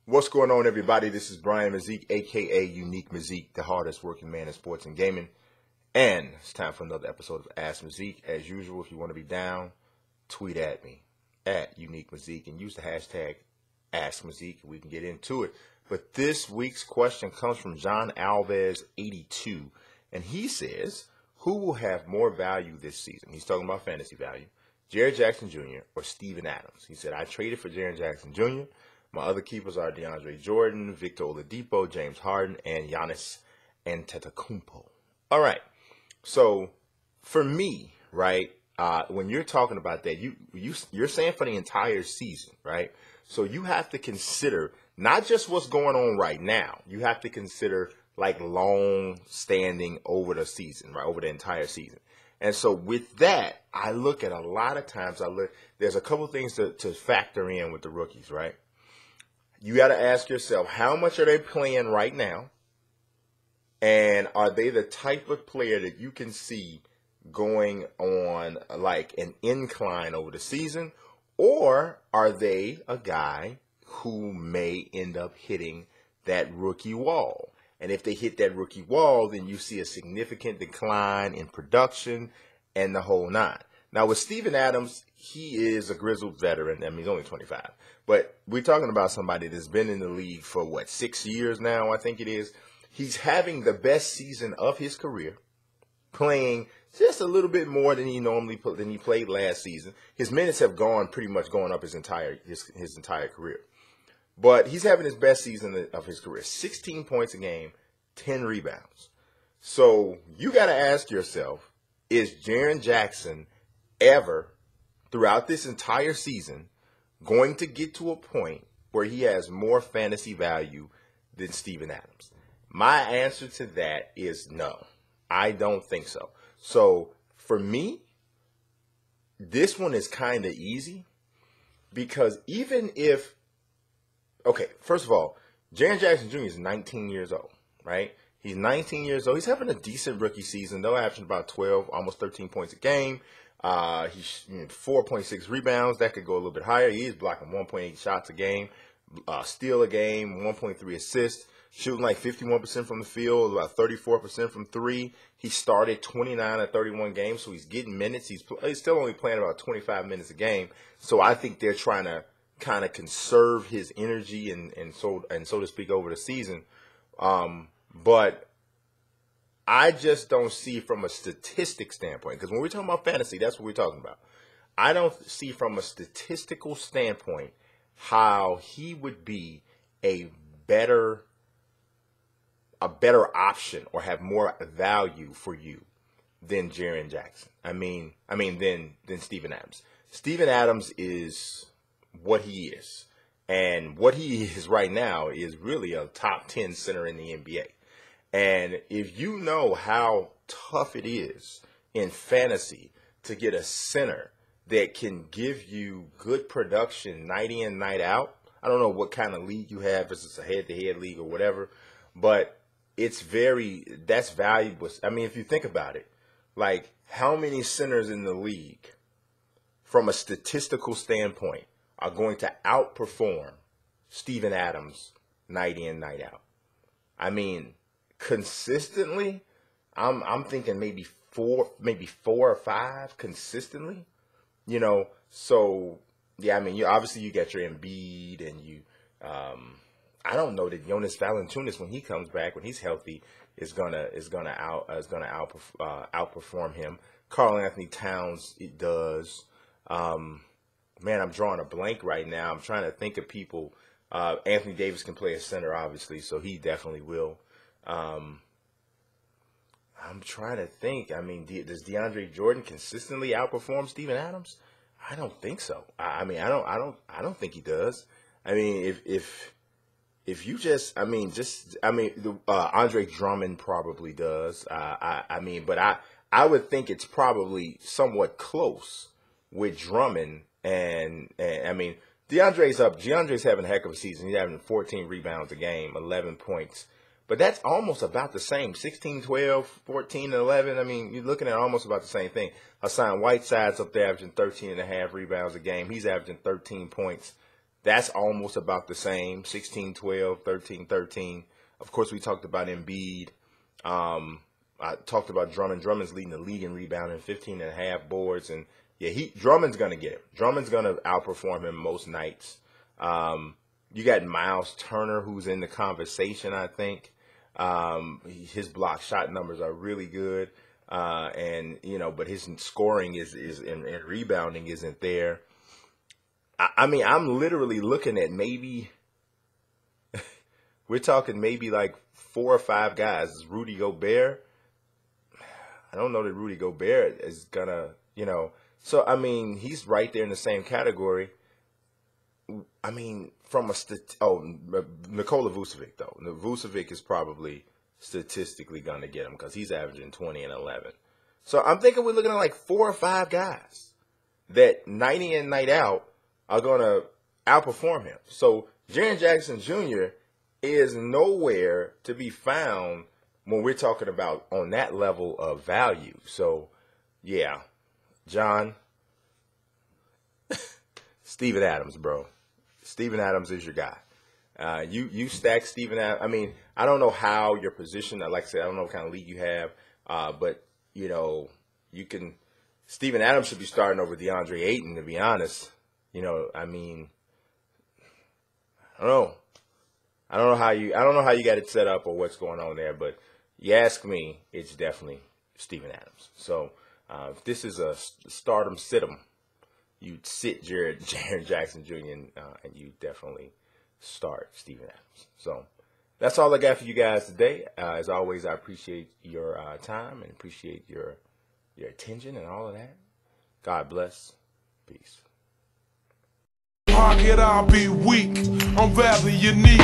What's going on, everybody? This is Brian Mazique, aka Unique Mazique, the hardest working man in sports and gaming. And it's time for another episode of Ask Mazique. As usual, if you want to be down, tweet at me at Unique Mazique and use the hashtag Ask Mazique. We can get into it. But this week's question comes from John Alves 82, and he says, "Who will have more value this season?" He's talking about fantasy value. Jaren Jackson Jr. or Steven Adams. He said, "I traded for Jaren Jackson Jr. My other keepers are DeAndre Jordan, Victor Oladipo, James Harden, and Giannis Antetokounmpo." All right. So for me, right, when you're talking about that, you're saying for the entire season, right? So you have to consider not just what's going on right now. You have to consider like long standing over the season, right, over the entire season. And so with that, I look at a lot of times. There's a couple things to factor in with the rookies, right? You got to ask yourself, how much are they playing right now? And are they the type of player that you can see going on like an incline over the season? Or are they a guy who may end up hitting that rookie wall? And if they hit that rookie wall, then you see a significant decline in production and the whole nine. Now, with Steven Adams, he is a grizzled veteran. I mean, he's only 25. But we're talking about somebody that's been in the league for, 6 years now, I think it is. He's having the best season of his career, playing just a little bit more than he played last season. His minutes have pretty much gone up his entire career. But he's having his best season of his career. 16 points a game, 10 rebounds. So you got to ask yourself, is Jaren Jackson ever, throughout this entire season, going to get to a point where he has more fantasy value than Steven Adams? My answer to that is no. I don't think so. So for me, this one is kind of easy because first of all, Jaren Jackson Jr. is 19 years old, right? He's 19 years old. He's having a decent rookie season, though, averaging about 12, almost 13 points a game. He's 4.6 rebounds. That could go a little bit higher. He is blocking 1.8 shots a game, steal a game, 1.3 assists, shooting like 51% from the field, about 34% from three. He started 29 or 31 games, so he's getting minutes. He's still only playing about 25 minutes a game. So I think they're trying to kind of conserve his energy and so to speak over the season. But I just don't see from a statistic standpoint, because when we're talking about fantasy, that's what we're talking about. I don't see from a statistical standpoint how he would be a better option or have more value for you than Jaren Jackson. Than Steven Adams. Steven Adams is what he is. And what he is right now is really a top 10 center in the NBA. And if you know how tough it is in fantasy to get a center that can give you good production night in, night out, I don't know what kind of league you have, if it's a head-to-head league or whatever, but that's valuable. I mean, if you think about it, like how many centers in the league from a statistical standpoint are going to outperform Steven Adams night in, night out? I mean, consistently, I'm thinking maybe four or five consistently. So yeah, I mean, you got your Embiid and you. I don't know that Jonas Valanciunas, when he comes back, when he's healthy, is gonna outperform him. Karl Anthony Towns, it does. Man, I'm drawing a blank right now. I'm trying to think of people. Anthony Davis can play a center, obviously, so he definitely will. I'm trying to think. I mean, does DeAndre Jordan consistently outperform Steven Adams? I don't think so. I don't think he does. I mean, if you Andre Drummond probably does. But I would think it's probably somewhat close with Drummond and I mean, DeAndre's up. DeAndre's having a heck of a season. He's having 14 rebounds a game, 11 points. But that's almost about the same. 16, 12, 14, and 11. I mean, you're looking at almost about the same thing. Hassan Whiteside's up there averaging 13.5 rebounds a game. He's averaging 13 points, That's almost about the same, 16, 12, 13, 13. Of course, we talked about Embiid. I talked about Drummond. Drummond's leading the league in rebounding, 15.5 boards. And, yeah, Drummond's going to get him. Drummond's going to outperform him most nights. You got Miles Turner, who's in the conversation, I think. His block shot numbers are really good. And, you know, but his scoring and rebounding isn't there. I mean, I'm literally looking at maybe, we're talking maybe like 4 or 5 guys. Rudy Gobert. I don't know that Rudy Gobert is going to, you know. So, I mean, he's right there in the same category. I mean, Nikola Vucevic, though. Vucevic is probably statistically going to get him because he's averaging 20 and 11. So, I'm thinking we're looking at like 4 or 5 guys that night in, night out are going to outperform him. So, Jaren Jackson Jr. is nowhere to be found when we're talking about on that level of value. So, yeah, John, Steven Adams, bro. Steven Adams is your guy. You stack Steven Adams. I mean, I don't know how your position, like I said, I don't know what kind of league you have, but, you know, you can, Steven Adams should be starting over DeAndre Ayton, to be honest. You know, I mean, I don't know. I don't know how you got it set up or what's going on there, but you ask me, it's definitely Steven Adams. So if this is a stardom sit-em, you'd sit Jaren Jackson Jr. And you definitely start Steven Adams. So that's all I got for you guys today. As always, I appreciate your time and appreciate your attention and all of that. God bless. Peace. Pocket, I'll be weak. I'm very unique.